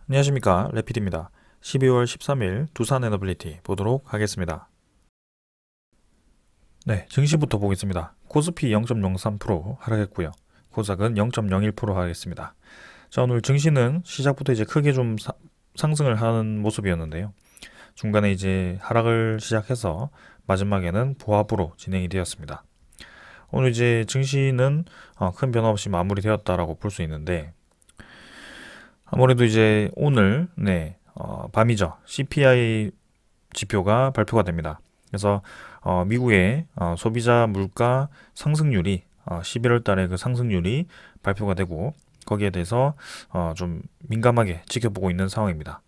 안녕하십니까, 레피드입니다. 12월 13일 두산 에너빌리티 보도록 하겠습니다. 네, 증시부터 보겠습니다. 코스피 0.03% 하락했고요. 코스닥은 0.01% 하락했습니다. 자, 오늘 증시는 시작부터 이제 크게 좀 상승을 하는 모습이었는데요. 중간에 이제 하락을 시작해서 마지막에는 보합으로 진행이 되었습니다. 오늘 이제 증시는 큰 변화 없이 마무리되었다라고 볼 수 있는데, 아무래도 이제 오늘 밤이죠. CPI 지표가 발표가 됩니다. 그래서 미국의 소비자 물가 상승률이 11월 달에 그 상승률이 발표가 되고, 거기에 대해서 좀 민감하게 지켜보고 있는 상황입니다.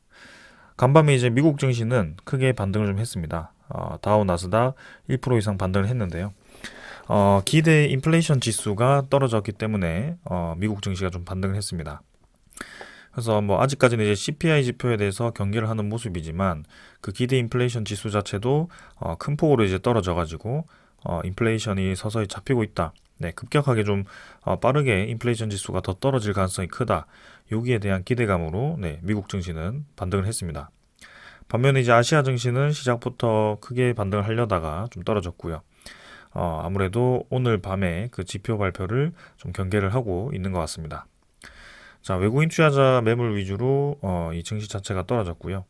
간밤에 이제 미국 증시는 크게 반등을 좀 했습니다. 다우 나스닥 1% 이상 반등을 했는데요. 기대 인플레이션 지수가 떨어졌기 때문에 미국 증시가 좀 반등을 했습니다. 그래서 뭐 아직까지는 이제 CPI 지표에 대해서 경계를 하는 모습이지만, 그 기대 인플레이션 지수 자체도 큰 폭으로 이제 떨어져가지고 인플레이션이 서서히 잡히고 있다. 네, 급격하게 좀 빠르게 인플레이션 지수가 더 떨어질 가능성이 크다. 여기에 대한 기대감으로 미국 증시는 반등을 했습니다. 반면에 이제 아시아 증시는 시작부터 크게 반등을 하려다가 좀 떨어졌고요. 아무래도 오늘 밤에 그 지표 발표를 좀 경계를 하고 있는 것 같습니다. 자, 외국인 투자자 매물 위주로 이 증시 자체가 떨어졌고요.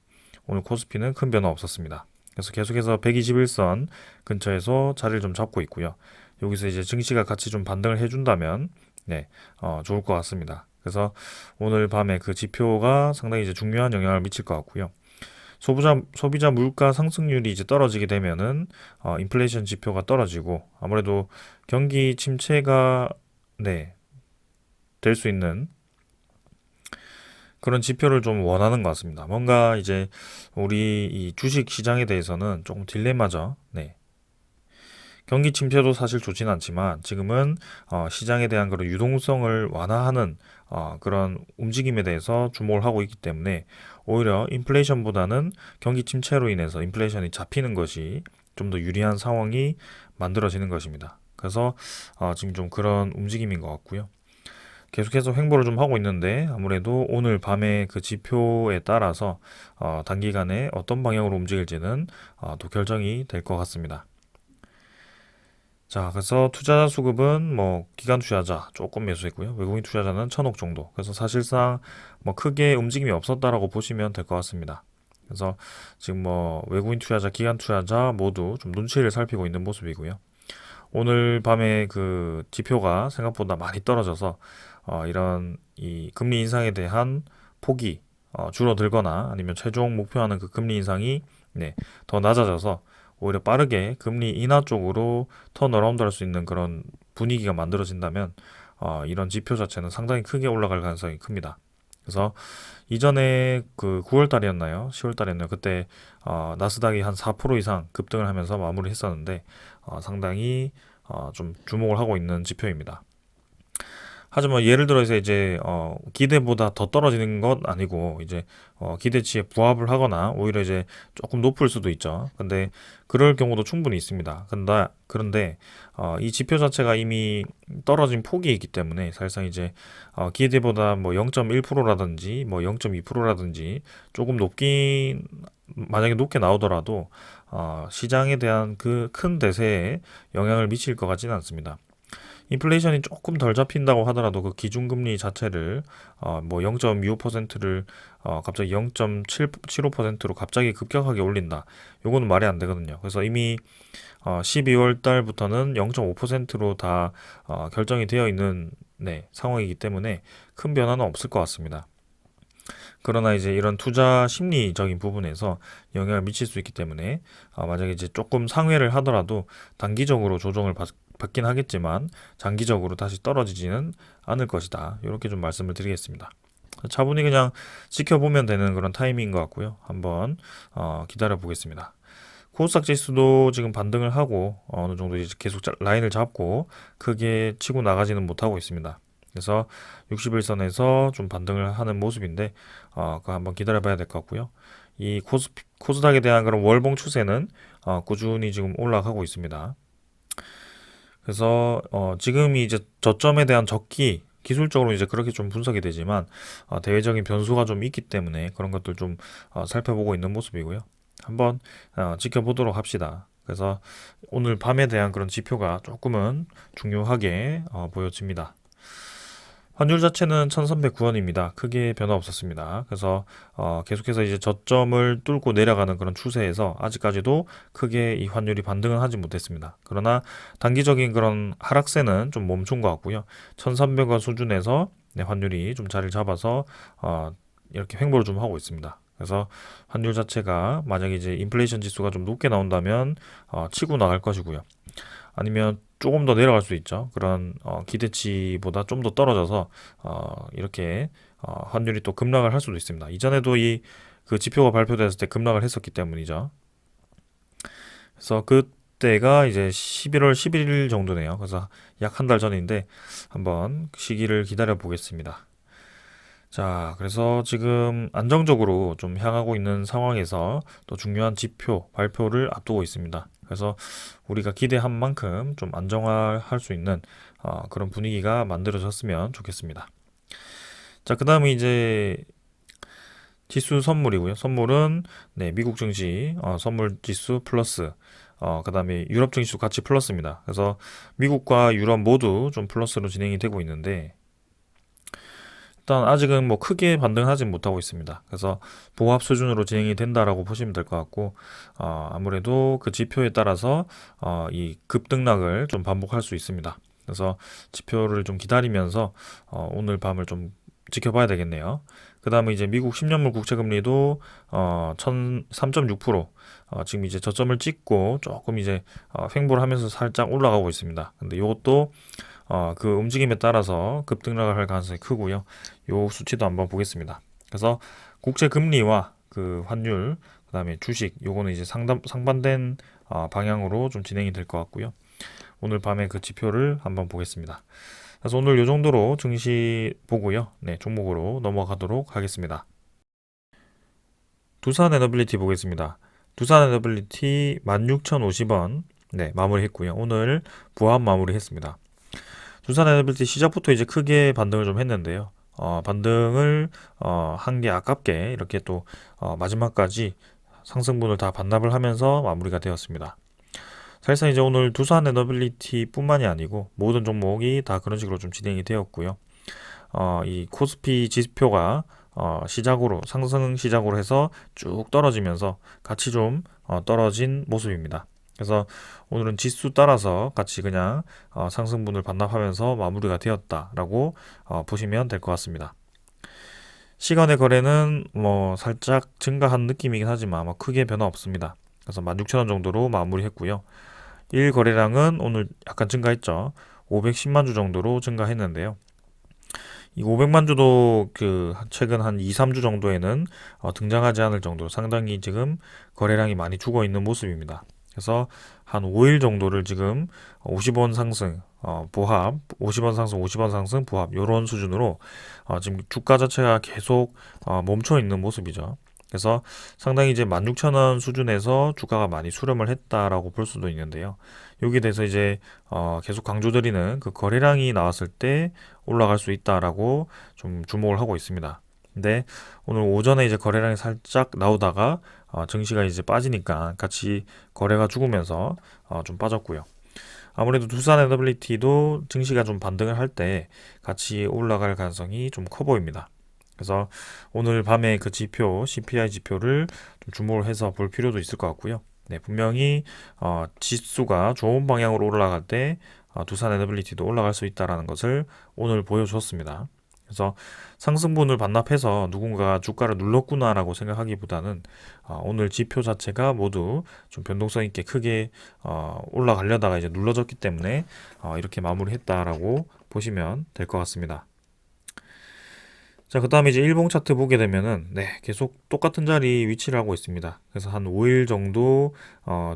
오늘 코스피는 큰 변화 없었습니다. 그래서 계속해서 121선 근처에서 자리를 좀 잡고 있고요. 여기서 이제 증시가 같이 좀 반등을 해준다면 좋을 것 같습니다. 그래서 오늘 밤에 그 지표가 상당히 이제 중요한 영향을 미칠 것 같고요. 소비자 물가 상승률이 이제 떨어지게 되면은 인플레이션 지표가 떨어지고, 아무래도 경기 침체가 될 수 있는 그런 지표를 좀 원하는 것 같습니다. 뭔가 이제 우리 이 주식 시장에 대해서는 조금 딜레마죠. 네. 경기 침체도 사실 좋진 않지만, 지금은 시장에 대한 그런 유동성을 완화하는 그런 움직임에 대해서 주목을 하고 있기 때문에, 오히려 인플레이션보다는 경기 침체로 인해서 인플레이션이 잡히는 것이 좀 더 유리한 상황이 만들어지는 것입니다. 그래서 지금 좀 그런 움직임인 것 같고요. 계속해서 횡보를 좀 하고 있는데, 아무래도 오늘 밤에 그 지표에 따라서 단기간에 어떤 방향으로 움직일지는 또 결정이 될 것 같습니다. 자, 그래서 투자자 수급은 뭐 기관 투자자 조금 매수했고요. 외국인 투자자는 1,000억 정도. 그래서 사실상 뭐 크게 움직임이 없었다라고 보시면 될 것 같습니다. 그래서 지금 뭐 외국인 투자자, 기관 투자자 모두 좀 눈치를 살피고 있는 모습이고요. 오늘 밤에 그 지표가 생각보다 많이 떨어져서 이런 이 금리 인상에 대한 폭이 줄어들거나, 아니면 최종 목표하는 그 금리 인상이 더 낮아져서 오히려 빠르게 금리 인하 쪽으로 턴어라운드 할 수 있는 그런 분위기가 만들어진다면 이런 지표 자체는 상당히 크게 올라갈 가능성이 큽니다. 그래서 이전에 그 9월 달이었나요? 10월 달이었나요? 그때 나스닥이 한 4% 이상 급등을 하면서 마무리했었는데, 상당히 좀 주목을 하고 있는 지표입니다. 하지만 예를 들어서 이제 기대보다 더 떨어지는 것 아니고, 이제 기대치에 부합을 하거나 오히려 이제 조금 높을 수도 있죠. 근데 그럴 경우도 충분히 있습니다. 그런데 이 지표 자체가 이미 떨어진 폭이 있기 때문에, 사실상 이제 기대보다 뭐 0.1%라든지 뭐 0.2%라든지 조금 높긴, 만약에 높게 나오더라도 시장에 대한 그 큰 대세에 영향을 미칠 것 같지는 않습니다. 인플레이션이 조금 덜 잡힌다고 하더라도 그 기준금리 자체를 뭐 0.25%를 갑자기 0.75%로 갑자기 급격하게 올린다. 요거는 말이 안 되거든요. 그래서 이미 12월 달부터는 0.5%로 다 결정이 되어 있는 상황이기 때문에 큰 변화는 없을 것 같습니다. 그러나 이제 이런 투자 심리적인 부분에서 영향을 미칠 수 있기 때문에, 만약에 이제 조금 상회를 하더라도 단기적으로 조정을 받긴 하겠지만 장기적으로 다시 떨어지지는 않을 것이다. 이렇게 좀 말씀을 드리겠습니다. 차분히 그냥 지켜보면 되는 그런 타이밍인 것 같고요. 한번 기다려 보겠습니다. 코스닥 지수도 지금 반등을 하고 어느 정도 이제 계속 라인을 잡고 크게 치고 나가지는 못하고 있습니다. 그래서 61선에서 좀 반등을 하는 모습인데, 그거 한번 기다려 봐야 될 것 같고요. 이 코스닥에 대한 그런 월봉 추세는 꾸준히 지금 올라가고 있습니다. 그래서 지금이 이제 저점에 대한 적기 기술적으로 이제 그렇게 좀 분석이 되지만 대외적인 변수가 좀 있기 때문에 그런 것들 좀 살펴보고 있는 모습이고요. 한번 지켜보도록 합시다. 그래서 오늘 밤에 대한 그런 지표가 조금은 중요하게 보여집니다. 환율 자체는 1309원입니다. 크게 변화 없었습니다. 그래서 계속해서 이제 저점을 뚫고 내려가는 그런 추세에서 아직까지도 크게 이 환율이 반등은 하지 못했습니다. 그러나 단기적인 그런 하락세는 좀 멈춘 것 같고요. 1300원 수준에서 환율이 좀 자리를 잡아서 이렇게 횡보를 좀 하고 있습니다. 그래서 환율 자체가 만약에 이제 인플레이션 지수가 좀 높게 나온다면 치고 나갈 것이고요. 아니면 조금 더 내려갈 수 있죠. 그런 기대치보다 좀 더 떨어져서 이렇게 환율이 또 급락을 할 수도 있습니다. 이전에도 이 그 지표가 발표됐을 때 급락을 했었기 때문이죠. 그래서 그때가 이제 11월 11일 정도네요. 그래서 약 한 달 전인데 한번 시기를 기다려 보겠습니다. 자, 그래서 지금 안정적으로 좀 향하고 있는 상황에서 또 중요한 지표 발표를 앞두고 있습니다. 그래서 우리가 기대한 만큼 좀 안정화할 수 있는 그런 분위기가 만들어졌으면 좋겠습니다. 자, 그 다음에 이제 지수 선물이고요. 선물은 네, 미국 증시 선물 지수 플러스 그 다음에 유럽 증시도 같이 플러스입니다. 그래서 미국과 유럽 모두 좀 플러스로 진행이 되고 있는데 일단 아직은 뭐 크게 반등하진 못하고 있습니다. 그래서 보합 수준으로 진행이 된다라고 보시면 될 것 같고 아무래도 그 지표에 따라서 이 급등락을 좀 반복할 수 있습니다. 그래서 지표를 좀 기다리면서 오늘 밤을 좀 지켜봐야 되겠네요. 그 다음에 이제 미국 10년물 국채금리도 3.6% 지금 이제 저점을 찍고 조금 이제 횡보를 하면서 살짝 올라가고 있습니다. 근데 이것도 그 움직임에 따라서 급등락을 할 가능성이 크고요. 요 수치도 한번 보겠습니다. 그래서 국채 금리와 그 환율, 그다음에 주식, 요거는 이제 상반된 방향으로 좀 진행이 될 것 같고요. 오늘 밤에 그 지표를 한번 보겠습니다. 그래서 오늘 요 정도로 증시 보고요. 네, 종목으로 넘어가도록 하겠습니다. 두산 에너빌리티 보겠습니다. 두산 에너빌리티 16,050원 네, 마무리했고요. 오늘 부합 마무리했습니다. 두산 에너빌리티 시작부터 이제 크게 반등을 좀 했는데요. 반등을 한 게 아깝게 이렇게 또 마지막까지 상승분을 다 반납을 하면서 마무리가 되었습니다. 사실상 이제 오늘 두산 에너빌리티 뿐만이 아니고 모든 종목이 다 그런 식으로 좀 진행이 되었고요. 이 코스피 지표가 시작으로 상승 시작으로 해서 쭉 떨어지면서 같이 좀 떨어진 모습입니다. 그래서 오늘은 지수 따라서 같이 그냥 상승분을 반납하면서 마무리가 되었다라고 보시면 될 것 같습니다. 시간의 거래는 뭐 살짝 증가한 느낌이긴 하지만 뭐 크게 변화 없습니다. 그래서 16,000원 정도로 마무리했고요. 일 거래량은 오늘 약간 증가했죠. 510만 주 정도로 증가했는데요. 이 500만 주도 그 최근 한 2, 3주 정도에는 등장하지 않을 정도로 상당히 지금 거래량이 많이 죽어 있는 모습입니다. 그래서 한 5일 정도를 지금 50원 상승, 보합, 50원 상승, 50원 상승, 보합 이런 수준으로 지금 주가 자체가 계속 멈춰 있는 모습이죠. 그래서 상당히 이제 16,000원 수준에서 주가가 많이 수렴을 했다라고 볼 수도 있는데요. 여기에 대해서 이제 계속 강조드리는 그 거래량이 나왔을 때 올라갈 수 있다라고 좀 주목을 하고 있습니다. 근데 오늘 오전에 이제 거래량이 살짝 나오다가 증시가 이제 빠지니까 같이 거래가 죽으면서 좀 빠졌고요. 아무래도 두산 에너빌리티도 증시가 좀 반등을 할 때 같이 올라갈 가능성이 좀 커 보입니다. 그래서 오늘 밤에 그 지표, CPI 지표를 좀 주목을 해서 볼 필요도 있을 것 같고요. 네, 분명히 지수가 좋은 방향으로 올라갈 때 두산 에너빌리티도 올라갈 수 있다는 것을 오늘 보여줬습니다. 그래서 상승분을 반납해서 누군가 주가를 눌렀구나라고 생각하기보다는 오늘 지표 자체가 모두 좀 변동성 있게 크게 올라가려다가 이제 눌러졌기 때문에 이렇게 마무리했다라고 보시면 될 것 같습니다. 자, 그 다음에 이제 일봉 차트 보게 되면은, 네, 계속 똑같은 자리 위치를 하고 있습니다. 그래서 한 5일 정도,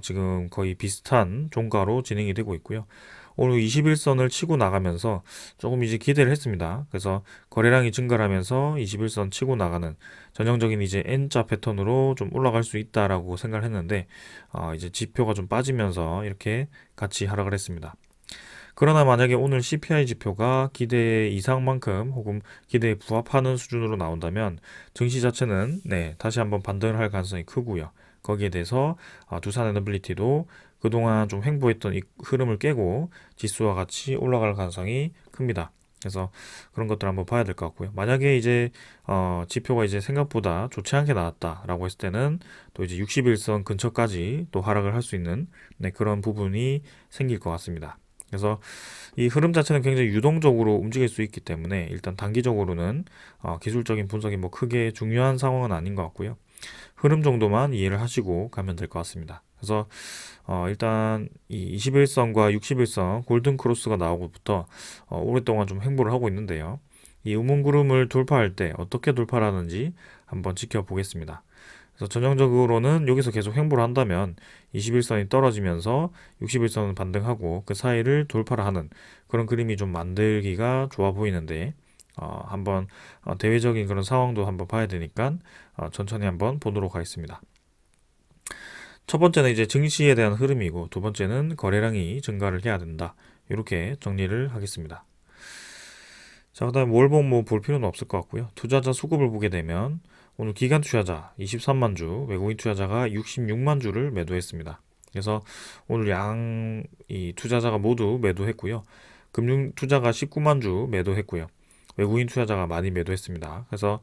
지금 거의 비슷한 종가로 진행이 되고 있고요. 오늘 21선을 치고 나가면서 조금 이제 기대를 했습니다. 그래서 거래량이 증가를 하면서 21선 치고 나가는 전형적인 이제 N자 패턴으로 좀 올라갈 수 있다라고 생각을 했는데, 이제 지표가 좀 빠지면서 이렇게 같이 하락을 했습니다. 그러나 만약에 오늘 CPI 지표가 기대 이상만큼 혹은 기대에 부합하는 수준으로 나온다면 증시 자체는 다시 한번 반등을 할 가능성이 크고요. 거기에 대해서 두산에너빌리티도 그동안 좀 횡보했던 이 흐름을 깨고 지수와 같이 올라갈 가능성이 큽니다. 그래서 그런 것들 한번 봐야 될 것 같고요. 만약에 이제 지표가 이제 생각보다 좋지 않게 나왔다라고 했을 때는 또 이제 61선 근처까지 또 하락을 할 수 있는 그런 부분이 생길 것 같습니다. 그래서 이 흐름 자체는 굉장히 유동적으로 움직일 수 있기 때문에 일단 단기적으로는 기술적인 분석이 뭐 크게 중요한 상황은 아닌 것 같고요. 흐름 정도만 이해를 하시고 가면 될 것 같습니다. 그래서 일단 이 21선과 61선 골든 크로스가 나오고부터 오랫동안 좀 횡보를 하고 있는데요. 이 우문구름을 돌파할 때 어떻게 돌파를 하는지 한번 지켜보겠습니다. 그래서 전형적으로는 여기서 계속 횡보를 한다면 21선이 떨어지면서 61선은 반등하고 그 사이를 돌파를 하는 그런 그림이 좀 만들기가 좋아 보이는데 한번 대외적인 그런 상황도 한번 봐야 되니까 천천히 한번 보도록 하겠습니다. 첫 번째는 이제 증시에 대한 흐름이고 두 번째는 거래량이 증가를 해야 된다. 이렇게 정리를 하겠습니다. 자, 그다음에 월봉 뭐 볼 필요는 없을 것 같고요. 투자자 수급을 보게 되면 오늘 기관 투자자 23만 주, 외국인 투자자가 66만 주를 매도했습니다. 그래서 오늘 이 투자자가 모두 매도했고요. 금융 투자가 19만 주 매도했고요. 외국인 투자자가 많이 매도했습니다. 그래서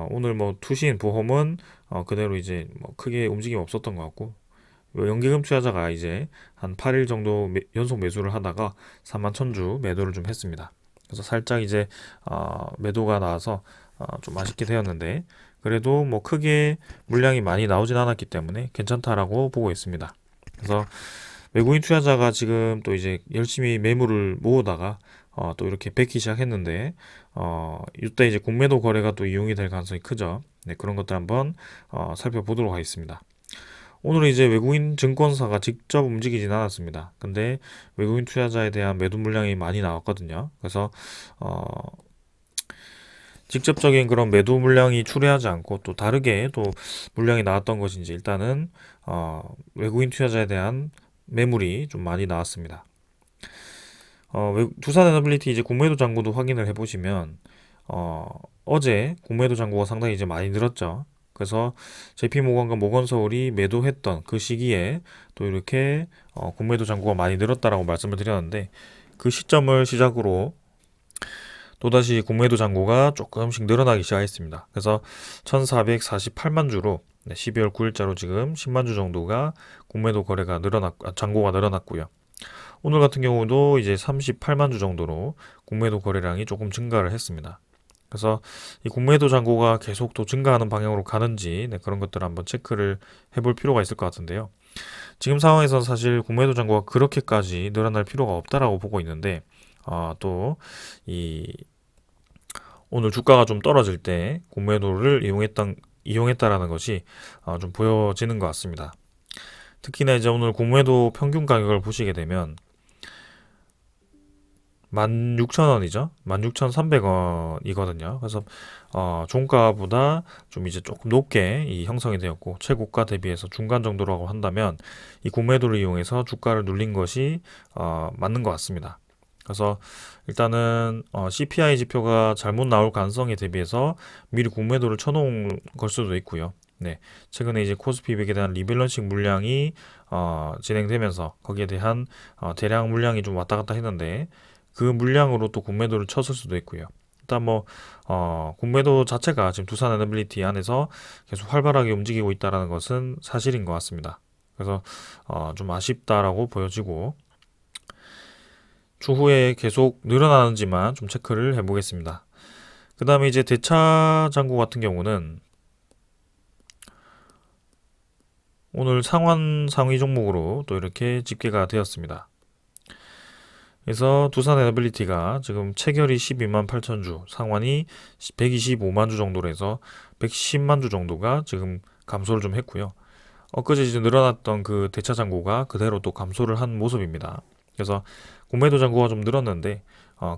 오늘 뭐 투신 보험은 그대로 이제 뭐 크게 움직임 없었던 것 같고 연기금 투자자가 이제 한 8일 정도 연속 매수를 하다가 4만 1,000주 매도를 좀 했습니다. 그래서 살짝 이제 매도가 나와서 좀 아쉽게 되었는데 그래도 뭐 크게 물량이 많이 나오진 않았기 때문에 괜찮다라고 보고 있습니다. 그래서 외국인 투자자가 지금 또 이제 열심히 매물을 모으다가 또 이렇게 뱉기 시작했는데 이때 이제 공매도 거래가 또 이용이 될 가능성이 크죠. 그런 것들 한번 살펴보도록 하겠습니다. 오늘 이제 외국인 증권사가 직접 움직이진 않았습니다. 근데 외국인 투자자에 대한 매도 물량이 많이 나왔거든요. 그래서 직접적인 그런 매도 물량이 출회하지 않고 또 다르게 또 물량이 나왔던 것인지 일단은 외국인 투자자에 대한 매물이 좀 많이 나왔습니다. 두산에너빌리티 이제 공매도 잔고도 확인을 해보시면 어제 공매도 잔고가 상당히 이제 많이 늘었죠. 그래서 JP모건과 모건서울이 매도했던 그 시기에 또 이렇게 공매도 잔고가 많이 늘었다라고 말씀을 드렸는데 그 시점을 시작으로 또다시 공매도 잔고가 조금씩 늘어나기 시작했습니다. 그래서 1448만 주로 12월 9일자로 지금 10만 주 정도가 공매도 거래가 잔고가 늘어났고요. 오늘 같은 경우도 이제 38만 주 정도로 공매도 거래량이 조금 증가를 했습니다. 그래서 이 공매도 잔고가 계속 또 증가하는 방향으로 가는지 그런 것들을 한번 체크를 해볼 필요가 있을 것 같은데요. 지금 상황에서 사실 공매도 잔고가 그렇게까지 늘어날 필요가 없다라고 보고 있는데 또 이 오늘 주가가 좀 떨어질 때 공매도를 이용했다라는 것이 좀 보여지는 것 같습니다. 특히나 이제 오늘 공매도 평균 가격을 보시게 되면 16,000원이죠. 16,300원이거든요. 그래서 종가보다 좀 이제 조금 높게 이 형성이 되었고 최고가 대비해서 중간 정도라고 한다면 이 공매도를 이용해서 주가를 눌린 것이 맞는 것 같습니다. 그래서 일단은 CPI 지표가 잘못 나올 가능성에 대비해서 미리 공매도를 쳐놓은 걸 수도 있고요. 최근에 이제 코스피 100에 대한 리밸런싱 물량이 진행되면서 거기에 대한 대량 물량이 좀 왔다 갔다 했는데 그 물량으로 또 공매도를 쳤을 수도 있고요. 일단 뭐 공매도 자체가 지금 두산에너빌리티 안에서 계속 활발하게 움직이고 있다는 것은 사실인 것 같습니다. 그래서 좀 아쉽다라고 보여지고 추후에 계속 늘어나는지만 좀 체크를 해보겠습니다. 그 다음에 이제 대차 잔고 같은 경우는 오늘 상위 종목으로 또 이렇게 집계가 되었습니다. 그래서 두산에너빌리티가 지금 체결이 12만 8천 주, 상환이 125만 주 정도로 해서 110만 주 정도가 지금 감소를 좀 했고요. 엊그제 이제 늘어났던 그 대차 잔고가 그대로 또 감소를 한 모습입니다. 그래서 공매도 잔고가 좀 늘었는데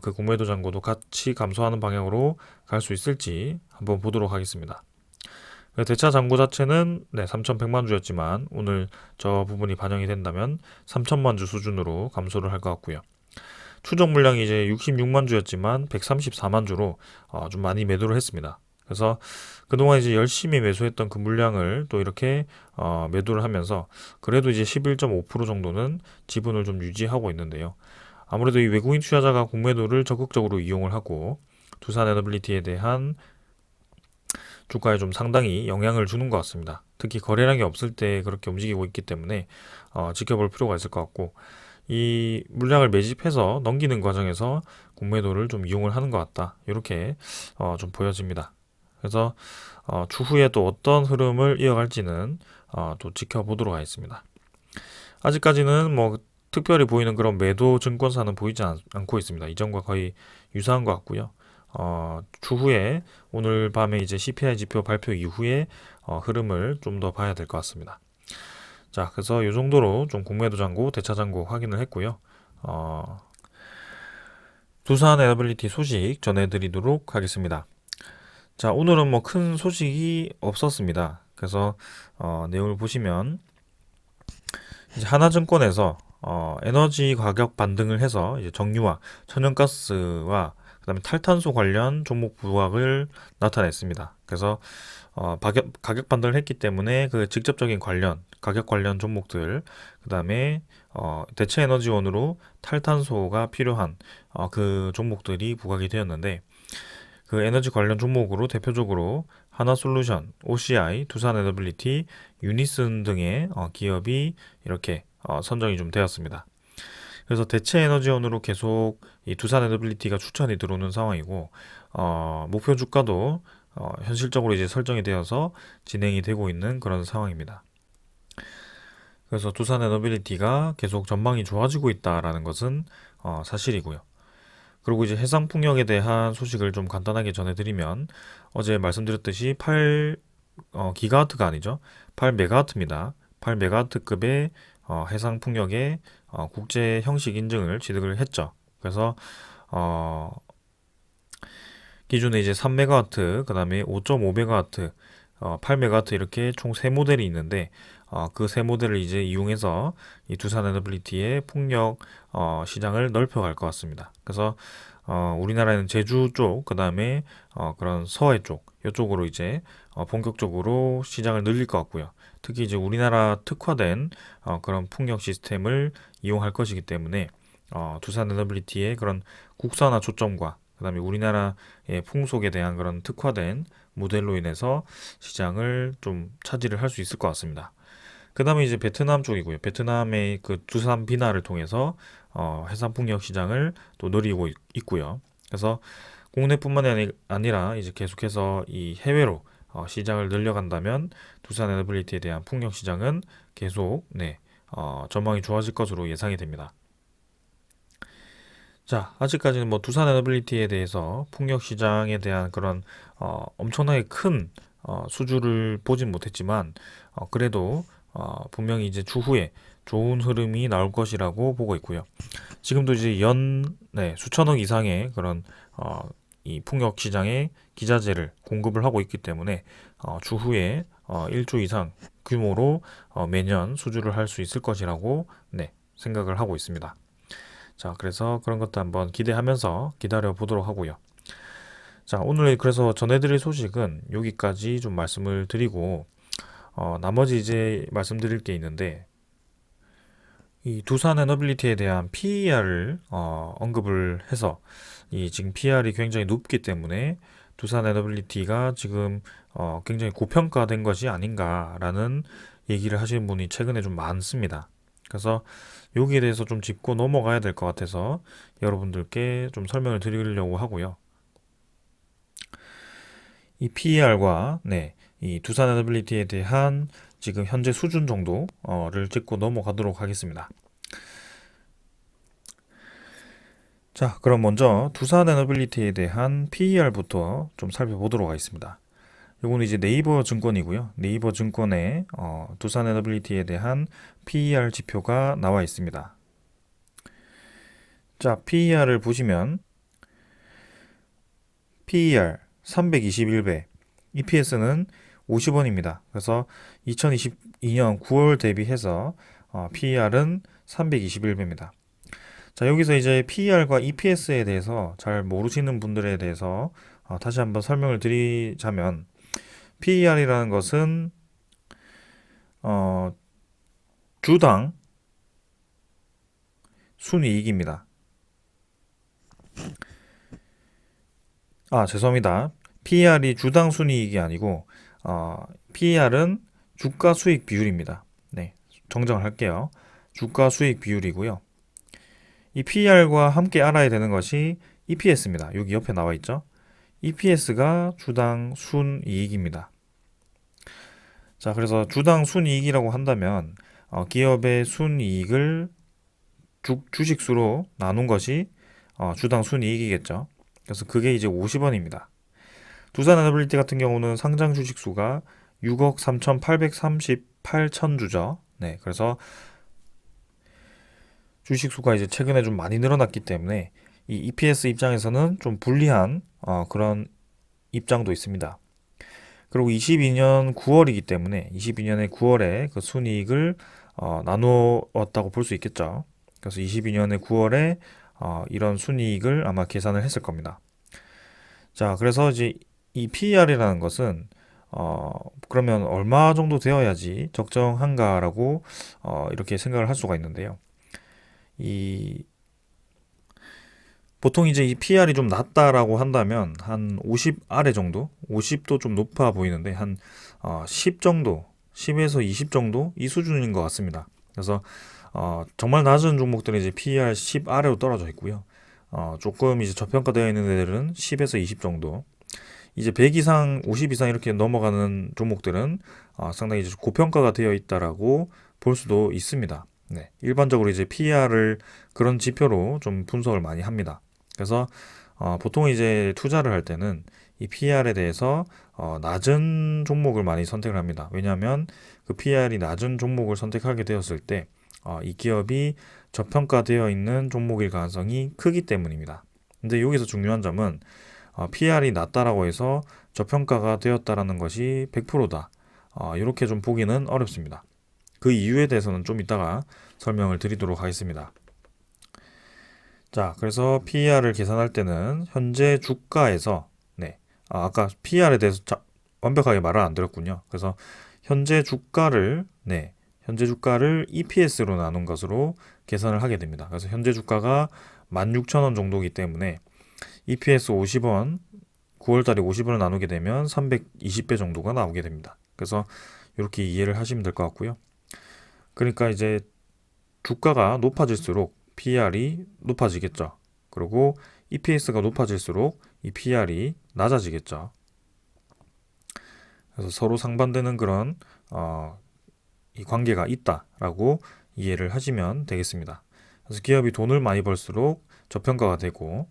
그 공매도 잔고도 같이 감소하는 방향으로 갈 수 있을지 한번 보도록 하겠습니다. 대차 잔고 자체는 3,100만 주였지만 오늘 저 부분이 반영이 된다면 3,000만 주 수준으로 감소를 할 것 같고요. 추적 물량이 이제 66만 주였지만 134만 주로 좀 많이 매도를 했습니다. 그래서 그동안 이제 열심히 매수했던 그 물량을 또 이렇게 매도를 하면서 그래도 이제 11.5% 정도는 지분을 좀 유지하고 있는데요. 아무래도 이 외국인 투자자가 공매도를 적극적으로 이용을 하고 두산 에너빌리티에 대한 주가에 좀 상당히 영향을 주는 것 같습니다. 특히 거래량이 없을 때 그렇게 움직이고 있기 때문에 지켜볼 필요가 있을 것 같고 이 물량을 매집해서 넘기는 과정에서 공매도를 좀 이용을 하는 것 같다. 이렇게 좀 보여집니다. 그래서 추후에 또 어떤 흐름을 이어갈지는 또 지켜보도록 하겠습니다. 아직까지는 뭐 특별히 보이는 그런 매도 증권사는 보이지 않고 있습니다. 이전과 거의 유사한 것 같고요. 추후에 오늘 밤에 이제 CPI 지표 발표 이후에 흐름을 좀 더 봐야 될 것 같습니다. 자, 그래서 이 정도로 좀 공매도 잔고, 대차 잔고 확인을 했고요. 두산 에너빌리티 소식 전해드리도록 하겠습니다. 자, 오늘은 뭐 큰 소식이 없었습니다. 그래서 내용을 보시면 이제 하나증권에서 에너지 가격 반등을 해서 이제 정유화, 천연가스와 그다음에 탈탄소 관련 종목 부각을 나타냈습니다. 그래서 가격 반등을 했기 때문에 그 직접적인 관련, 가격 관련 종목들, 그다음에 대체 에너지원으로 탈탄소가 필요한 그 종목들이 부각이 되었는데 그 에너지 관련 종목으로 대표적으로 하나솔루션, OCI, 두산에너빌리티, 유니슨 등의 기업이 이렇게 선정이 좀 되었습니다. 그래서 대체 에너지원으로 계속 이 두산에너빌리티가 추천이 들어오는 상황이고 목표 주가도 현실적으로 이제 설정이 되어서 진행이 되고 있는 그런 상황입니다. 그래서 두산에너빌리티가 계속 전망이 좋아지고 있다라는 것은 사실이고요. 그리고 이제 해상풍력에 대한 소식을 좀 간단하게 전해드리면 어제 말씀드렸듯이 8기가와트가 아니죠. 8메가와트입니다. 8메가와트급의 해상풍력의 국제 형식 인증을 취득을 했죠. 그래서 기존에 이제 3메가와트, 그 다음에 5.5메가와트, 8메가와트 이렇게 총 3모델이 있는데 그 세 모델을 이제 이용해서 이 두산에너빌리티의 풍력 시장을 넓혀갈 것 같습니다. 그래서 우리나라에는 제주 쪽, 그 다음에 그런 서해 쪽, 이쪽으로 이제 본격적으로 시장을 늘릴 것 같고요. 특히 이제 우리나라 특화된 그런 풍력 시스템을 이용할 것이기 때문에 두산에너빌리티의 그런 국산화 초점과 그 다음에 우리나라의 풍속에 대한 그런 특화된 모델로 인해서 시장을 좀 차지를 할 수 있을 것 같습니다. 그 다음에 이제 베트남 쪽이고요. 베트남의 그 두산 비나를 통해서 해상풍력 시장을 또 노리고 있고요. 그래서 국내뿐만 아니라 이제 계속해서 이 해외로 시장을 늘려간다면 두산 에너빌리티에 대한 풍력 시장은 계속 전망이 좋아질 것으로 예상이 됩니다. 자, 아직까지는 뭐 두산 에너빌리티에 대해서 풍력 시장에 대한 그런 엄청나게 큰 수주를 보진 못했지만 그래도 분명히 이제 추후에 좋은 흐름이 나올 것이라고 보고 있고요. 지금도 이제 수천억 이상의 그런 이 풍력 시장에 기자재를 공급을 하고 있기 때문에 추후에 1조 이상 규모로 매년 수주를 할 수 있을 것이라고 생각을 하고 있습니다. 자, 그래서 그런 것도 한번 기대하면서 기다려 보도록 하고요. 자, 오늘 그래서 전해드릴 소식은 여기까지 좀 말씀을 드리고 나머지 이제 말씀드릴 게 있는데 이 두산 에너빌리티에 대한 PER을 언급을 해서 이 지금 PER이 굉장히 높기 때문에 두산 에너빌리티가 지금 굉장히 고평가된 것이 아닌가라는 얘기를 하시는 분이 최근에 좀 많습니다. 그래서 여기에 대해서 좀 짚고 넘어가야 될 것 같아서 여러분들께 좀 설명을 드리려고 하고요. 이 PER과 이 두산 에너빌리티에 대한 지금 현재 수준 정도를 짚고 넘어가도록 하겠습니다. 자, 그럼 먼저 두산 에너빌리티에 대한 PER부터 좀 살펴보도록 하겠습니다. 이거는 이제 네이버 증권이고요. 네이버 증권에 두산 에너빌리티에 대한 PER 지표가 나와 있습니다. 자, PER을 보시면 PER 321배, EPS는 50원입니다. 그래서 2022년 9월 대비해서 PER은 321배입니다. 자, 여기서 이제 PER과 EPS에 대해서 잘 모르시는 분들에 대해서 다시 한번 설명을 드리자면 PER이라는 것은 어, 주당 순이익입니다. 죄송합니다. PER이 주당 순이익이 아니고 PER은 주가 수익 비율입니다. 네, 정정을 할게요. 주가 수익 비율이고요. 이 PER과 함께 알아야 되는 것이 EPS입니다. 여기 옆에 나와 있죠. EPS가 주당 순이익입니다. 자, 그래서 주당 순이익이라고 한다면 기업의 순이익을 주식수로 나눈 것이 주당 순이익이겠죠. 그래서 그게 이제 50원입니다. 두산에너빌리티 같은 경우는 상장 주식수가 6억 3,838천 주죠. 네, 그래서 주식수가 이제 최근에 좀 많이 늘어났기 때문에 이 EPS 입장에서는 좀 불리한 그런 입장도 있습니다. 그리고 22년 9월이기 때문에 22년의 9월에 그 순이익을 나누었다고 볼 수 있겠죠. 그래서 22년의 9월에 이런 순이익을 아마 계산을 했을 겁니다. 자, 그래서 이제 이 PER이라는 것은 그러면 얼마 정도 되어야지 적정한가라고 이렇게 생각을 할 수가 있는데요. 이 보통 이제 이 PR이 좀 낮다라고 한다면 한 50 아래 정도, 50도 좀 높아 보이는데 한 10 정도, 10에서 20 정도 이 수준인 것 같습니다. 그래서 정말 낮은 종목들은 이제 PER 10 아래로 떨어져 있고요. 조금 이제 저평가되어 있는 애들은 10에서 20 정도. 이제 100 이상, 50 이상 이렇게 넘어가는 종목들은 상당히 이제 고평가가 되어 있다라고 볼 수도 있습니다. 네, 일반적으로 이제 PER을 그런 지표로 좀 분석을 많이 합니다. 그래서 보통 이제 투자를 할 때는 이 PER에 대해서 낮은 종목을 많이 선택을 합니다. 왜냐하면 그 PER이 낮은 종목을 선택하게 되었을 때 이 기업이 저평가되어 있는 종목일 가능성이 크기 때문입니다. 근데 여기서 중요한 점은 PER이 낮다라고 해서 저평가가 되었다라는 것이 100%다. 이렇게 좀 보기는 어렵습니다. 그 이유에 대해서는 좀 이따가 설명을 드리도록 하겠습니다. 자, 그래서 PER을 계산할 때는 현재 주가에서 아까 PER에 대해서 완벽하게 말을 안 드렸군요. 그래서 현재 주가를 EPS로 나눈 것으로 계산을 하게 됩니다. 그래서 현재 주가가 16,000원 정도이기 때문에 EPS 50원, 9월달에 50원을 나누게 되면 320배 정도가 나오게 됩니다. 그래서 이렇게 이해를 하시면 될 것 같고요. 그러니까 이제 주가가 높아질수록 PER이 높아지겠죠. 그리고 EPS가 높아질수록 이 PER이 낮아지겠죠. 그래서 서로 상반되는 그런 이 관계가 있다라고 이해를 하시면 되겠습니다. 그래서 기업이 돈을 많이 벌수록 저평가가 되고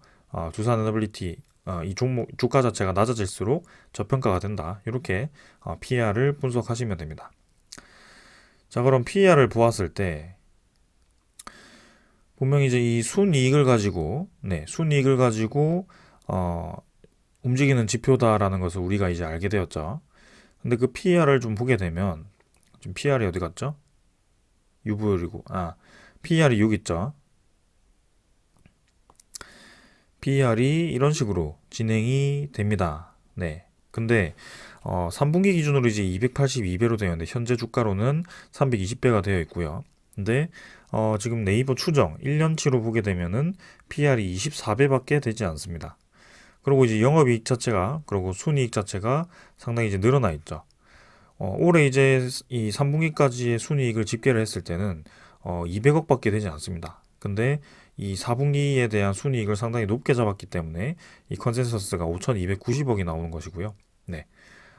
두산에너빌리티 이 종목 주가 자체가 낮아질수록 저평가가 된다. 이렇게 PER을 분석하시면 됩니다. 자, 그럼 PER을 보았을 때 분명히 이제 이 순이익을 가지고 움직이는 지표다라는 것을 우리가 이제 알게 되었죠. 근데 그 PER을 좀 보게 되면 지금 PER이 어디 갔죠? 유보율이고 PER이 6 있죠. PER이 이런 식으로 진행이 됩니다. 네. 근데 3분기 기준으로 이제 282배로 되어 있는데 현재 주가로는 320배가 되어 있고요. 근데 지금 네이버 추정 1년치로 보게 되면은 PER이 24배밖에 되지 않습니다. 그리고 이제 영업이익 자체가 그리고 순이익 자체가 상당히 이제 늘어나 있죠. 올해 이제 이 3분기까지의 순이익을 집계를 했을 때는 200억밖에 되지 않습니다. 근데 이 4분기에 대한 순이익을 상당히 높게 잡았기 때문에 이 컨센서스가 5,290억이 나오는 것이고요. 네.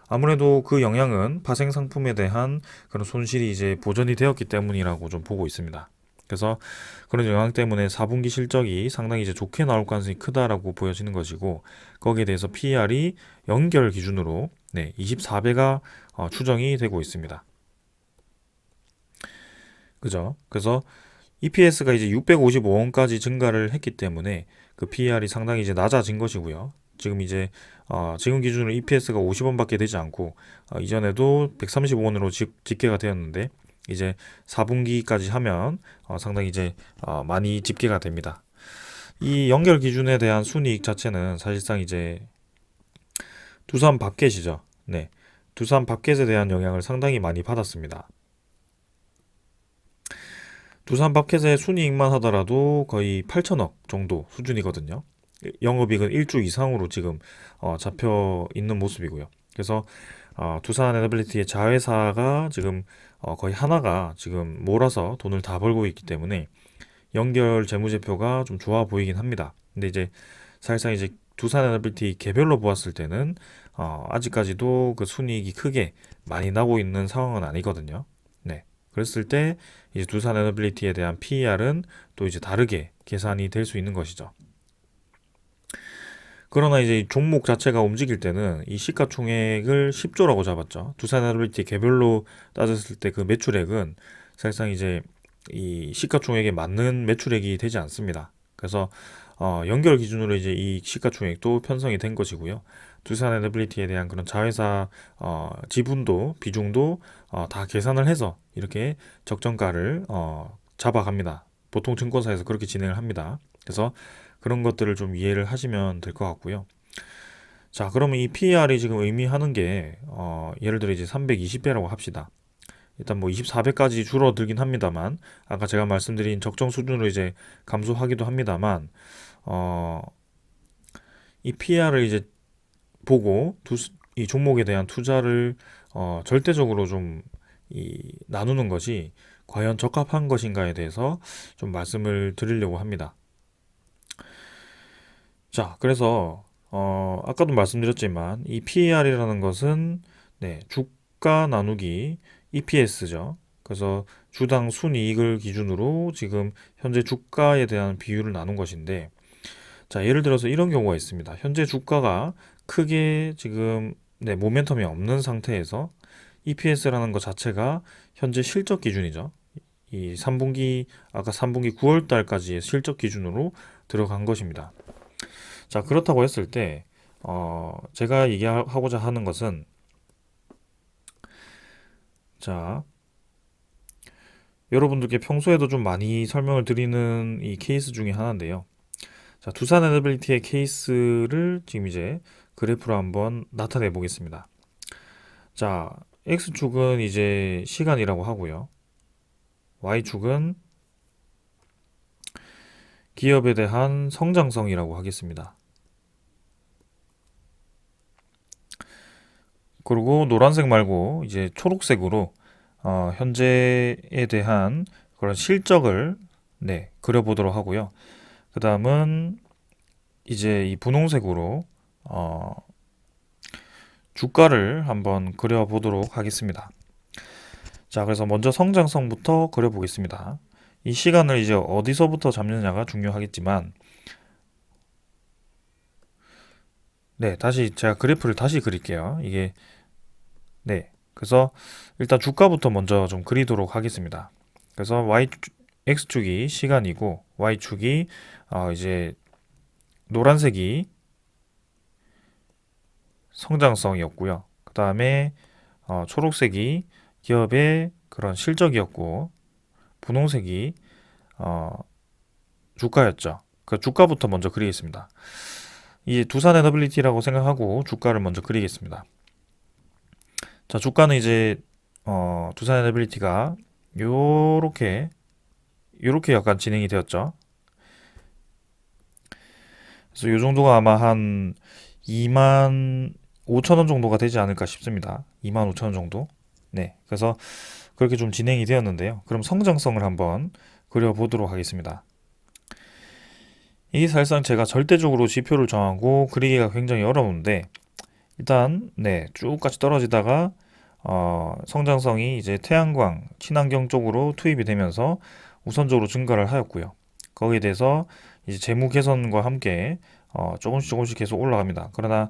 아무래도 그 영향은 파생 상품에 대한 그런 손실이 이제 보전이 되었기 때문이라고 좀 보고 있습니다. 그래서 그런 영향 때문에 4분기 실적이 상당히 이제 좋게 나올 가능성이 크다라고 보여지는 것이고 거기에 대해서 PER이 연결 기준으로 24배가 추정이 되고 있습니다. 그죠? 그래서 EPS가 이제 655원까지 증가를 했기 때문에 그 PER이 상당히 이제 낮아진 것이고요. 지금 이제 지금 기준으로 EPS가 50원밖에 되지 않고 이전에도 135원으로 집계가 되었는데 이제 4분기까지 하면 상당히 이제 많이 집계가 됩니다. 이 연결 기준에 대한 순이익 자체는 사실상 이제 두산 밥켓이죠. 네. 두산 밥켓에 대한 영향을 상당히 많이 받았습니다. 두산 밥켓의 순이익만 하더라도 거의 8천억 정도 수준이거든요. 영업이익은 1조 이상으로 지금 잡혀 있는 모습이고요. 그래서 두산 에너빌리티의 자회사가 지금 거의 하나가 지금 몰아서 돈을 다 벌고 있기 때문에 연결 재무제표가 좀 좋아 보이긴 합니다. 근데 이제 사실상 이제 두산 에너빌티 개별로 보았을 때는 아직까지도 그 순이익이 크게 많이 나고 있는 상황은 아니거든요. 네. 그랬을 때 이제 두산 에너빌리티에 대한 PER은 또 이제 다르게 계산이 될 수 있는 것이죠. 그러나 이제 이 종목 자체가 움직일 때는 이 시가총액을 10조라고 잡았죠. 두산 에너빌리티 개별로 따졌을 때 그 매출액은 사실상 이제 이 시가총액에 맞는 매출액이 되지 않습니다. 그래서 연결 기준으로 이제 이 시가총액도 편성이 된 것이고요. 두산 에너빌리티에 대한 그런 자회사 지분도 비중도 다 계산을 해서 이렇게 적정가를 잡아갑니다. 보통 증권사에서 그렇게 진행을 합니다. 그래서 그런 것들을 좀 이해를 하시면 될 것 같고요. 자, 그러면 이 PER이 지금 의미하는 게 예를 들어 이제 320배라고 합시다. 일단 뭐 24배까지 줄어들긴 합니다만 아까 제가 말씀드린 적정 수준으로 이제 감소하기도 합니다만 이 PER을 이제 보고 이 종목에 대한 투자를 절대적으로 좀 나누는 것이 과연 적합한 것인가에 대해서 좀 말씀을 드리려고 합니다. 자, 그래서 아까도 말씀드렸지만 이 PER이라는 것은 네, 주가 나누기 EPS죠. 그래서 주당 순이익을 기준으로 지금 현재 주가에 대한 비율을 나눈 것인데 자, 예를 들어서 이런 경우가 있습니다. 현재 주가가 크게 지금 네, 모멘텀이 없는 상태에서 EPS라는 것 자체가 현재 실적 기준이죠. 이 3분기 아까 3분기 9월 달까지의 실적 기준으로 들어간 것입니다. 자, 그렇다고 했을 때 제가 얘기하고자 하는 것은 자, 여러분들께 평소에도 좀 많이 설명을 드리는 이 케이스 중에 하나인데요. 자, 두산 에너빌리티의 케이스를 지금 이제 그래프로 한번 나타내 보겠습니다. 자, X축은 이제 시간이라고 하고요. Y축은 기업에 대한 성장성이라고 하겠습니다. 그리고 노란색 말고 이제 초록색으로 현재에 대한 그런 실적을 네, 그려보도록 하고요. 그 다음은 이제 이 분홍색으로 주가를 한번 그려보도록 하겠습니다. 자, 그래서 먼저 성장성부터 그려보겠습니다. 이 시간을 이제 어디서부터 잡느냐가 중요하겠지만 네, 다시 제가 그래프를 다시 그릴게요. 이게 네, 그래서 일단 주가부터 먼저 좀 그리도록 하겠습니다. 그래서 X축이 시간이고 Y축이 이제 노란색이 성장성이었고요. 그 다음에 초록색이 기업의 그런 실적이었고 분홍색이 주가였죠. 그 주가부터 먼저 그리겠습니다. 이 두산 에너빌리티라고 생각하고 주가를 먼저 그리겠습니다. 자, 주가는 이제 두산 에너빌리티가 요렇게 약간 진행이 되었죠. 그래서 요 정도가 아마 한 2만 5천 원 정도가 되지 않을까 싶습니다. 2만 5천 원 정도. 네. 그래서 그렇게 좀 진행이 되었는데요. 그럼 성장성을 한번 그려보도록 하겠습니다. 이게 사실상 제가 절대적으로 지표를 정하고 그리기가 굉장히 어려운데 일단 네, 쭉 같이 떨어지다가 성장성이 이제 태양광, 친환경 쪽으로 투입이 되면서 우선적으로 증가를 하였고요. 거기에 대해서 이제 재무 개선과 함께 조금씩 계속 올라갑니다. 그러나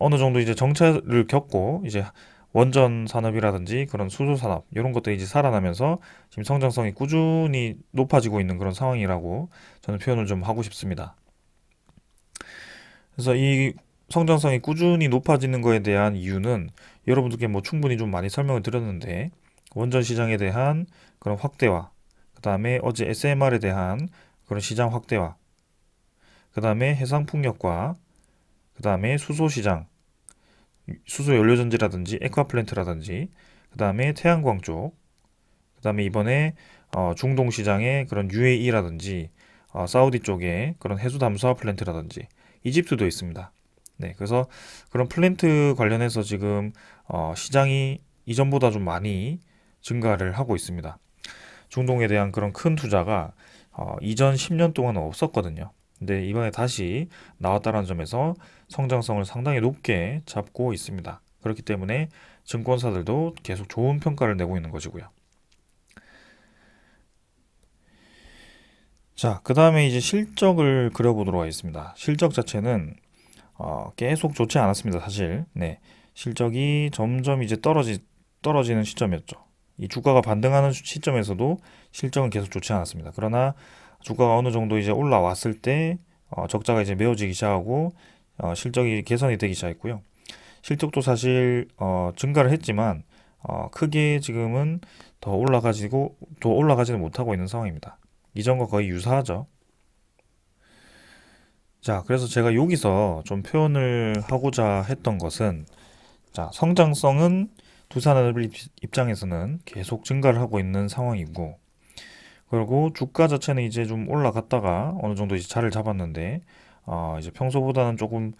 어느 정도 이제 정체를 겪고 이제 원전 산업이라든지 그런 수소 산업 이런 것들이 이제 살아나면서 지금 성장성이 꾸준히 높아지고 있는 그런 상황이라고 저는 표현을 좀 하고 싶습니다. 그래서 이 성장성이 꾸준히 높아지는 거에 대한 이유는 여러분들께 뭐 충분히 좀 많이 설명을 드렸는데 원전 시장에 대한 그런 확대와, 그 다음에 어제 SMR에 대한 그런 시장 확대와, 그 다음에 해상풍력과, 그 다음에 수소시장, 수소연료전지라든지 액화플랜트라든지, 그 다음에 태양광 쪽, 그 다음에 이번에 중동 시장의 그런 UAE라든지 사우디 쪽에 그런 해수 담수화 플랜트라든지 이집트도 있습니다. 네, 그래서 그런 플랜트 관련해서 지금 시장이 이전보다 좀 많이 증가를 하고 있습니다. 중동에 대한 그런 큰 투자가 이전 10년 동안은 없었거든요. 근데 이번에 다시 나왔다는 점에서 성장성을 상당히 높게 잡고 있습니다. 그렇기 때문에 증권사들도 계속 좋은 평가를 내고 있는 것이고요. 자, 그 다음에 이제 실적을 그려보도록 하겠습니다. 실적 자체는 계속 좋지 않았습니다, 사실. 네, 실적이 점점 이제 떨어지는 시점이었죠. 이 주가가 반등하는 시점에서도 실적은 계속 좋지 않았습니다. 그러나 주가가 어느 정도 이제 올라왔을 때 적자가 이제 메워지기 시작하고 실적이 개선이 되기 시작했고요. 실적도 사실 증가를 했지만 크게 지금은 더 올라가지는 못하고 있는 상황입니다. 이전과 거의 유사하죠. 자, 그래서 제가 여기서 좀 표현을 하고자 했던 것은, 자, 성장성은 두산에너지 입장에서는 계속 증가를 하고 있는 상황이고, 그리고 주가 자체는 이제 좀 올라갔다가 어느 정도 이제 자리를 잡았는데, 이제 평소보다는 조금,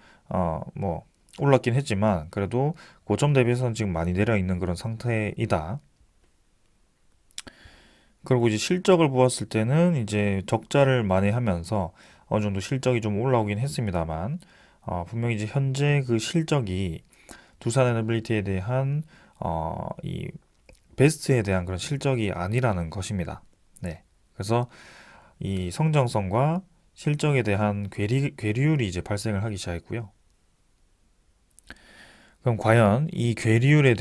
뭐, 올랐긴 했지만, 그래도 고점 대비해서는 지금 많이 내려 있는 그런 상태이다. 그리고 이제 실적을 보았을 때는 이제 적자를 만회하면서 어느 정도 실적이 좀 올라오긴 했습니다만, 분명히 이제 현재 그 실적이 두산에너빌리티에 대한 이 베스트에 대한 그런 실적이 아니라는 것입니다. 네. 그래서 이 성장성과 실적에 대한 괴리율이 이제 발생을 하기 시작했고요. 그럼 과연 이 괴리율에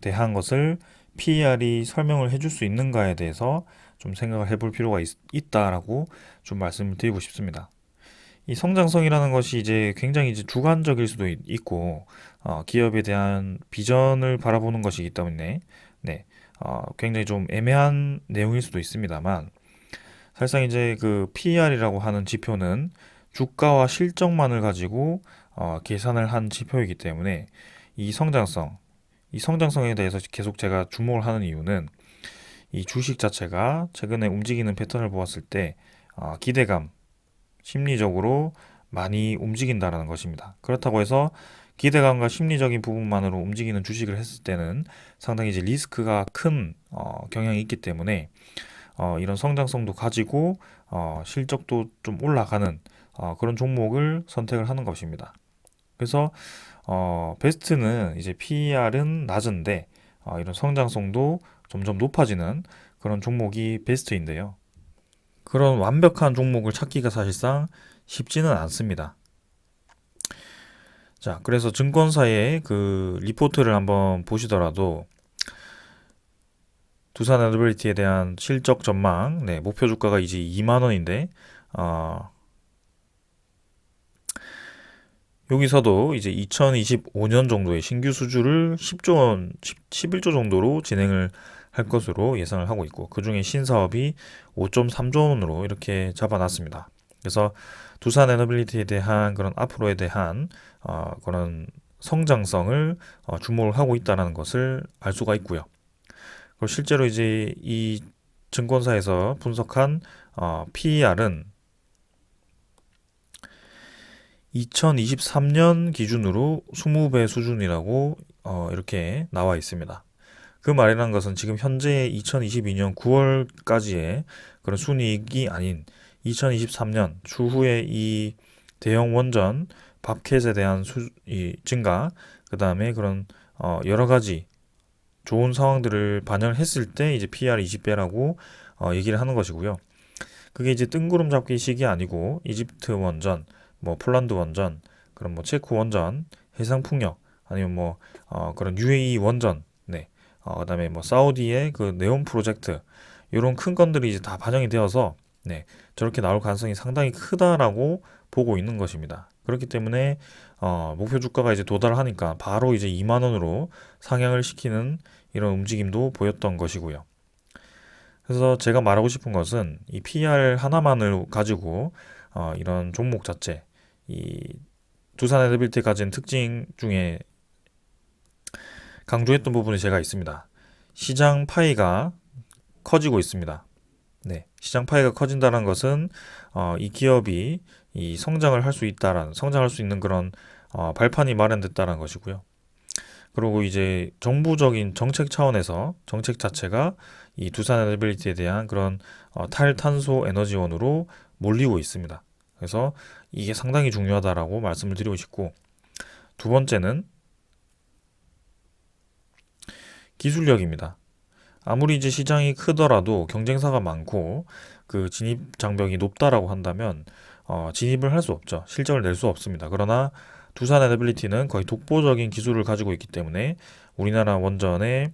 대한 것을 PER이 설명을 해줄 수 있는가에 대해서 좀 생각을 해볼 필요가 있다라고 좀 말씀을 드리고 싶습니다. 이 성장성이라는 것이 이제 굉장히 이제 주관적일 수도 있고, 기업에 대한 비전을 바라보는 것이기 때문에, 네, 굉장히 좀 애매한 내용일 수도 있습니다만, 사실상 이제 그 PER이라고 하는 지표는 주가와 실적만을 가지고 계산을 한 지표이기 때문에 이 성장성, 이 성장성에 대해서 계속 제가 주목을 하는 이유는 이 주식 자체가 최근에 움직이는 패턴을 보았을 때 기대감, 심리적으로 많이 움직인다라는 것입니다. 그렇다고 해서 기대감과 심리적인 부분만으로 움직이는 주식을 했을 때는 상당히 이제 리스크가 큰 경향이 있기 때문에 이런 성장성도 가지고 실적도 좀 올라가는 그런 종목을 선택을 하는 것입니다. 그래서 베스트는 이제 PER은 낮은데 이런 성장성도 점점 높아지는 그런 종목이 베스트인데요. 그런 완벽한 종목을 찾기가 사실상 쉽지는 않습니다. 자, 그래서 증권사의 그 리포트를 한번 보시더라도 두산에너빌리티에 대한 실적 전망, 네, 목표 주가가 이제 2만 원인데 여기서도 이제 2025년 정도의 신규 수주를 10조 원, 11조 정도로 진행을 할 것으로 예상을 하고 있고, 그 중에 신사업이 5.3조 원으로 이렇게 잡아놨습니다. 그래서 두산 에너빌리티에 대한 그런 앞으로에 대한 그런 성장성을 주목을 하고 있다는 것을 알 수가 있고요. 그리고 실제로 이제 이 증권사에서 분석한 PER은 2023년 기준으로 20배 수준이라고 이렇게 나와 있습니다. 그 말이라는 것은 지금 현재 2022년 9월까지의 그런 순이익이 아닌 2023년 추후에 이 대형 원전 밥켓에 대한 이 증가, 그 다음에 그런 여러 가지 좋은 상황들을 반영을 했을 때 이제 PR 20배라고 얘기를 하는 것이고요. 그게 이제 뜬구름 잡기식이 아니고 이집트 원전, 뭐 폴란드 원전, 그런 뭐 체코 원전, 해상풍력, 아니면 뭐 그런 UAE 원전, 네, 그다음에 뭐 사우디의 그 네온 프로젝트, 이런 큰 건들이 이제 다 반영이 되어서 네, 저렇게 나올 가능성이 상당히 크다라고 보고 있는 것입니다. 그렇기 때문에 목표 주가가 이제 도달하니까 바로 이제 2만 원으로 상향을 시키는 이런 움직임도 보였던 것이고요. 그래서 제가 말하고 싶은 것은 이 PER 하나만을 가지고 이런 종목 자체, 이 두산 에너빌티 가진 특징 중에 강조했던 부분이 제가 있습니다. 시장 파이가 커지고 있습니다. 네, 시장 파이가 커진다는 것은 이 기업이 이 성장을 할 수 있다라는, 성장할 수 있는 그런 발판이 마련됐다는 것이고요. 그리고 이제 정부적인 정책 차원에서 정책 자체가 이 두산 에너빌리티에 대한 그런 탈탄소 에너지원으로 몰리고 있습니다. 그래서 이게 상당히 중요하다라고 말씀을 드리고 싶고, 두 번째는 기술력입니다. 아무리 이제 시장이 크더라도 경쟁사가 많고 그 진입 장벽이 높다라고 한다면 진입을 할 수 없죠. 실적을 낼 수 없습니다. 그러나 두산 에너빌리티는 거의 독보적인 기술을 가지고 있기 때문에 우리나라 원전의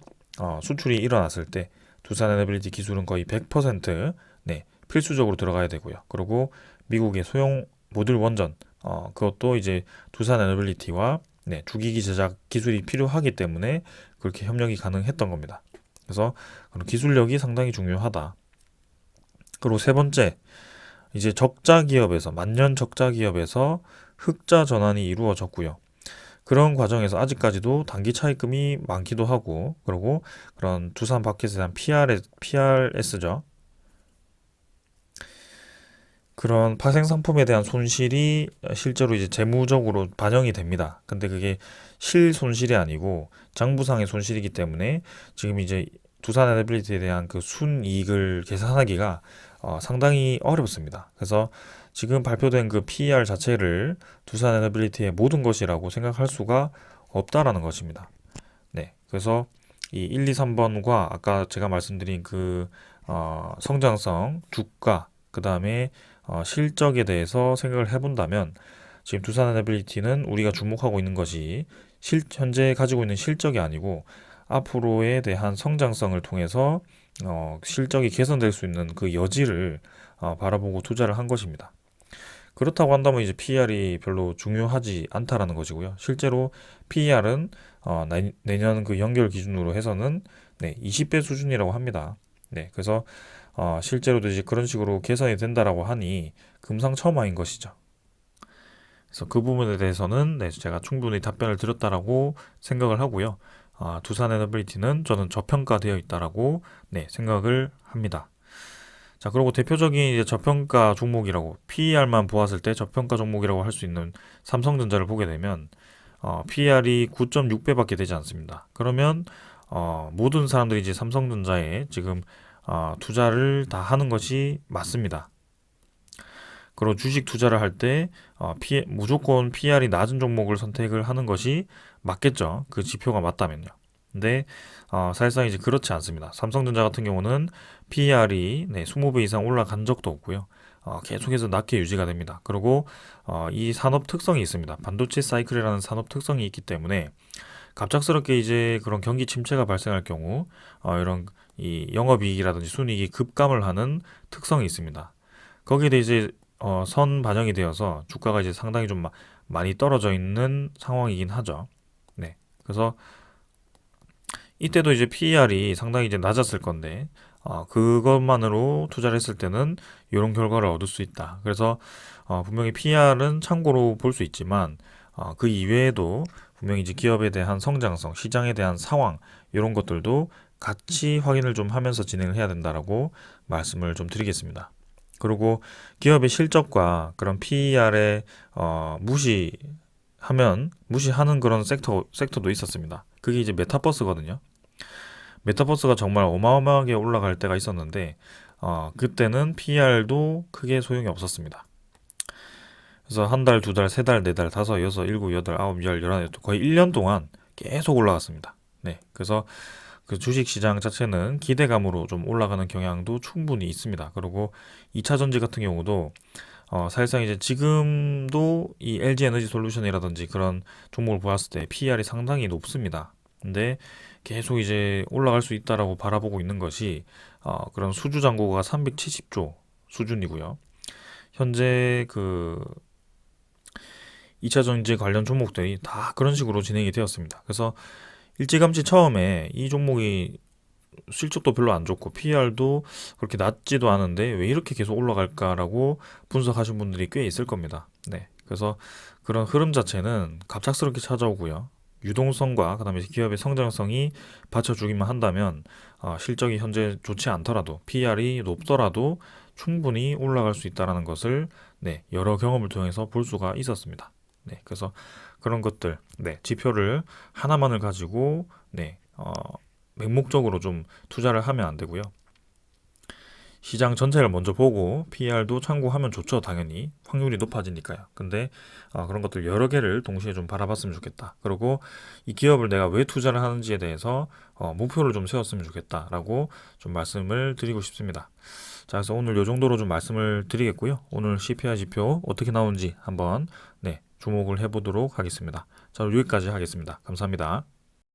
수출이 일어났을 때 두산 에너빌리티 기술은 거의 100% 네, 필수적으로 들어가야 되고요. 그리고 미국의 소형 모듈 원전 그것도 이제 두산 에너빌리티와 네, 주기기 제작 기술이 필요하기 때문에 그렇게 협력이 가능했던 겁니다. 그래서 그런 기술력이 상당히 중요하다. 그리고 세 번째, 이제 적자 기업에서 만년 적자 기업에서 흑자 전환이 이루어졌고요. 그런 과정에서 아직까지도 단기 차입금이 많기도 하고, 그리고 그런 두산 바켓에 대한 PRS죠. 그런 파생 상품에 대한 손실이 실제로 이제 재무적으로 반영이 됩니다. 근데 그게 실손실이 아니고 장부상의 손실이기 때문에 지금 이제 두산 에너빌리티에 대한 그 순이익을 계산하기가 상당히 어렵습니다. 그래서 지금 발표된 그 PER 자체를 두산 에너빌리티의 모든 것이라고 생각할 수가 없다라는 것입니다. 네, 그래서 이 1, 2, 3번과 아까 제가 말씀드린 그 성장성, 주가, 그 다음에 실적에 대해서 생각을 해본다면 지금 두산 에너빌리티는 우리가 주목하고 있는 것이 현재 가지고 있는 실적이 아니고 앞으로에 대한 성장성을 통해서 실적이 개선될 수 있는 그 여지를 바라보고 투자를 한 것입니다. 그렇다고 한다면 이제 PER이 별로 중요하지 않다라는 것이고요. 실제로 PER은 내년 그 연결 기준으로 해서는 네, 20배 수준이라고 합니다. 네, 그래서 실제로도 이제 그런 식으로 개선이 된다라고 하니 금상첨화인 것이죠. 그래서 그 부분에 대해서는 네, 제가 충분히 답변을 드렸다라고 생각을 하고요. 두산 에너빌리티는 저는 저평가되어 있다라고 네, 생각을 합니다. 자, 그리고 대표적인 이제 저평가 종목이라고 PER만 보았을 때 저평가 종목이라고 할 수 있는 삼성전자를 보게 되면 PER이 9.6배밖에 되지 않습니다. 그러면 모든 사람들이 이제 삼성전자에 지금 투자를 다 하는 것이 맞습니다. 그리고 주식 투자를 할 때 무조건 PER이 낮은 종목을 선택을 하는 것이 맞겠죠. 그 지표가 맞다면요. 근데 사실상 이제 그렇지 않습니다. 삼성전자 같은 경우는 PER이 네, 20배 이상 올라간 적도 없고요. 계속해서 낮게 유지가 됩니다. 그리고 이 산업 특성이 있습니다. 반도체 사이클이라는 산업 특성이 있기 때문에 갑작스럽게 이제 그런 경기 침체가 발생할 경우 이런 이 영업이익이라든지 순이익이 급감을 하는 특성이 있습니다. 거기에 대해 이제 선 반영이 되어서 주가가 이제 상당히 좀 많이 떨어져 있는 상황이긴 하죠. 네. 그래서 이때도 이제 PER이 상당히 이제 낮았을 건데 그것만으로 투자를 했을 때는 이런 결과를 얻을 수 있다. 그래서 분명히 PER은 참고로 볼 수 있지만 그 이외에도 분명히 이제 기업에 대한 성장성, 시장에 대한 상황 이런 것들도 같이 확인을 좀 하면서 진행을 해야 된다라고 말씀을 좀 드리겠습니다. 그리고 기업의 실적과 그런 PER에 무시하는 그런 섹터도 있었습니다. 그게 이제 메타버스거든요. 메타버스가 정말 어마어마하게 올라갈 때가 있었는데 그때는 PER도 크게 소용이 없었습니다. 그래서 한 달, 두 달, 세 달, 네 달, 다섯, 여섯, 일곱, 여덟, 아홉, 열, 열한, 거의 1년 동안 계속 올라갔습니다. 네, 그래서 그 주식 시장 자체는 기대감으로 좀 올라가는 경향도 충분히 있습니다. 그리고 2차 전지 같은 경우도 사실상 이제 지금도 이 LG 에너지 솔루션이라든지 그런 종목을 보았을 때 PER이 상당히 높습니다. 근데 계속 이제 올라갈 수 있다라고 바라보고 있는 것이 그런 수주 잔고가 370조 수준이고요. 현재 그 2차 전지 관련 종목들이 다 그런 식으로 진행이 되었습니다. 그래서 일찌감치 처음에 이 종목이 실적도 별로 안 좋고 PER도 그렇게 낮지도 않은데 왜 이렇게 계속 올라갈까라고 분석하신 분들이 꽤 있을 겁니다. 네. 그래서 그런 흐름 자체는 갑작스럽게 찾아오고요. 유동성과 그다음에 기업의 성장성이 받쳐주기만 한다면 실적이 현재 좋지 않더라도 PER이 높더라도 충분히 올라갈 수 있다라는 것을 네, 여러 경험을 통해서 볼 수가 있었습니다. 네, 그래서 그런 것들, 네, 지표를 하나만을 가지고 네, 맹목적으로 좀 투자를 하면 안 되고요. 시장 전체를 먼저 보고 PER도 참고하면 좋죠. 당연히 확률이 높아지니까요. 근데 그런 것들 여러 개를 동시에 좀 바라봤으면 좋겠다. 그리고 이 기업을 내가 왜 투자를 하는지에 대해서 목표를 좀 세웠으면 좋겠다라고 좀 말씀을 드리고 싶습니다. 자, 그래서 오늘 이 정도로 좀 말씀을 드리겠고요. 오늘 CPI 지표 어떻게 나오는지 한번 네, 주목을 해보도록 하겠습니다. 자, 여기까지 하겠습니다. 감사합니다.